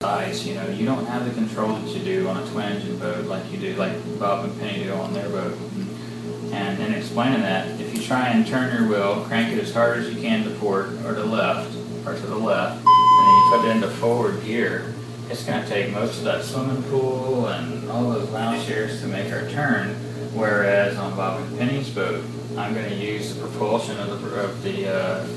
size. You know, you don't have the control that you do on a twin engine boat like you do, like Bob and Penny do on their boat. And in explaining that, if you try and turn your wheel, crank it as hard as you can to port or to left, and then you put it into forward gear, it's going to take most of that swimming pool and all those lounge chairs to make our turn. Whereas on Bob and Penny's boat, I'm going to use the propulsion of the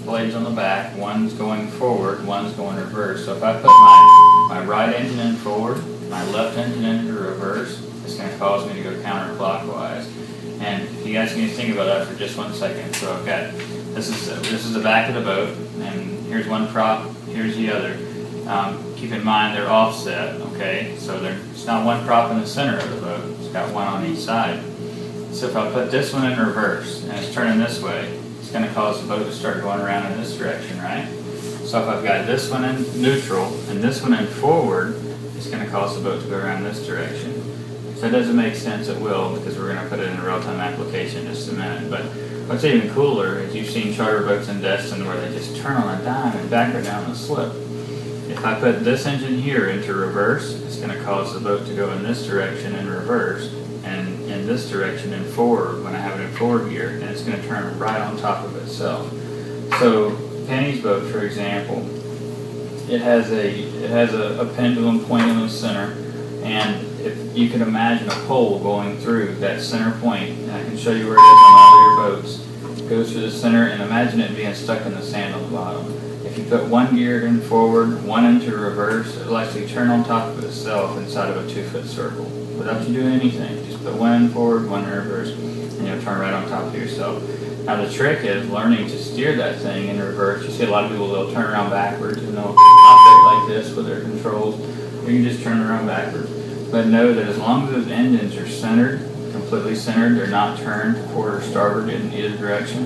blades on the back. One's going forward, one's going reverse. So if I put my right engine in forward, my left engine into reverse, it's going to cause me to go counterclockwise. And if you guys can think about that for just 1 second. So I've got, this is the back of the boat, and here's one prop, here's the other. Keep in mind they're offset, okay? So it's not one prop in the center of the boat, it's got one on each side. So if I put this one in reverse, and it's turning this way, it's going to cause the boat to start going around in this direction, right? So if I've got this one in neutral, and this one in forward, it's going to cause the boat to go around this direction. If that doesn't make sense, it will, because we're going to put it in a real-time application in just a minute. But what's even cooler is you've seen charter boats in Destin where they just turn on a dime and back her down the slip. If I put this engine here into reverse, it's going to cause the boat to go in this direction in reverse, and in this direction in forward when I have it in forward gear, and it's going to turn right on top of itself. So Penny's boat, for example, it has a pendulum point in the center, and if you can imagine a pole going through that center point, and I can show you where it is on all your boats. It goes through the center, and imagine it being stuck in the sand on the bottom. If you put one gear in forward, one into reverse, it'll actually turn on top of itself inside of a 2-foot circle without you doing anything. Just put one in forward, one in reverse, and you'll turn right on top of yourself. Now the trick is learning to steer that thing in reverse. You see a lot of people, they'll turn around backwards and they'll operate like this with their controls. You can just turn around backwards. But know that as long as those engines are centered, completely centered, they're not turned port or starboard in either direction,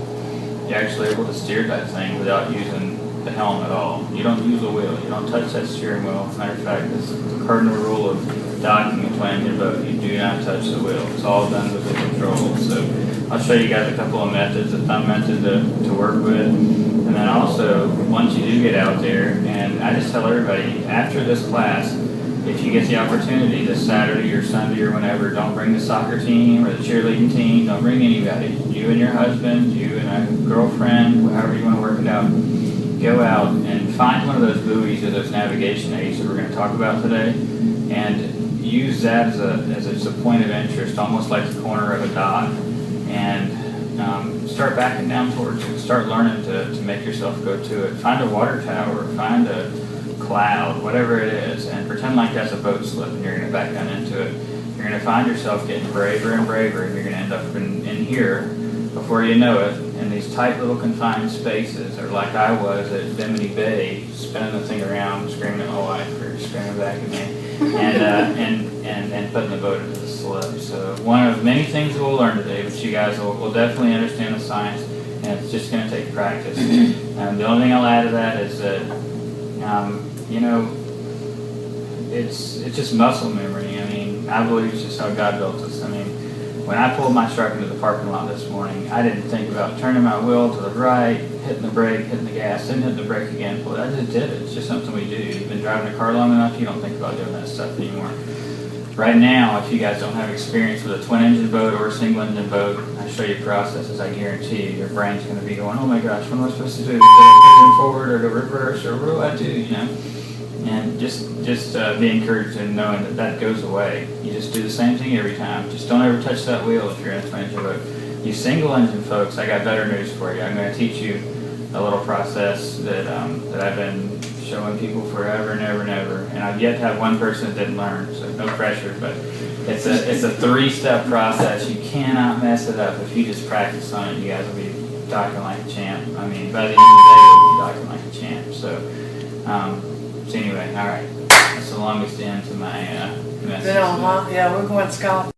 you're actually able to steer that thing without using the helm at all. You don't use a wheel. You don't touch that steering wheel. As a matter of fact, it's the cardinal rule of docking a twin engine boat. You do not touch the wheel. It's all done with the controls. So I'll show you guys a couple of methods, a thumb method to work with. And then also, once you do get out there, and I just tell everybody, after this class, if you get the opportunity this Saturday or Sunday or whenever, don't bring the soccer team or the cheerleading team. Don't bring anybody. You and your husband, you and a girlfriend, however you want to work it out. Go out and find one of those buoys or those navigation aids that we're going to talk about today, and use that as a point of interest, almost like the corner of a dot, and start backing down towards it. Start learning to make yourself go to it. Find a water tower, find a cloud, whatever it is, and pretend like that's a boat slip and you're going to back down into it. You're going to find yourself getting braver and braver, and you're going to end up in here before you know it, in these tight little confined spaces, or like I was at Bimini Bay, spinning the thing around, screaming at my wife for screaming back at me, and putting the boat into the slip. So one of many things we'll learn today, but you guys will definitely understand the science, and it's just going to take practice. And the only thing I'll add to that is that you know, it's just muscle memory. I mean, I believe it's just how God built us. I mean, when I pulled my truck into the parking lot this morning, I didn't think about turning my wheel to the right, hitting the brake, hitting the gas, then hitting the brake again. I just did it. It's just something we do. You've been driving a car long enough, you don't think about doing that stuff anymore. Right now, if you guys don't have experience with a twin engine boat or a single engine boat, I show you processes, I guarantee you, your brain's going to be going, oh my gosh, what am I supposed to do? Do I put it forward or to reverse, or what do I do, you know? And just be encouraged in knowing that goes away. You just do the same thing every time. Just don't ever touch that wheel if you're in a twin engine boat. You single engine folks, I got better news for you. I'm going to teach you a little process that I've been showing people forever and ever and ever. And I've yet to have one person that didn't learn, so no pressure. But it's a 3-step process. You cannot mess it up. If you just practice on it, you guys will be docking like a champ. I mean, by the end of the day, you'll be docking like a champ. So anyway, all right. That's the longest end to my message. Yeah, we're going scot.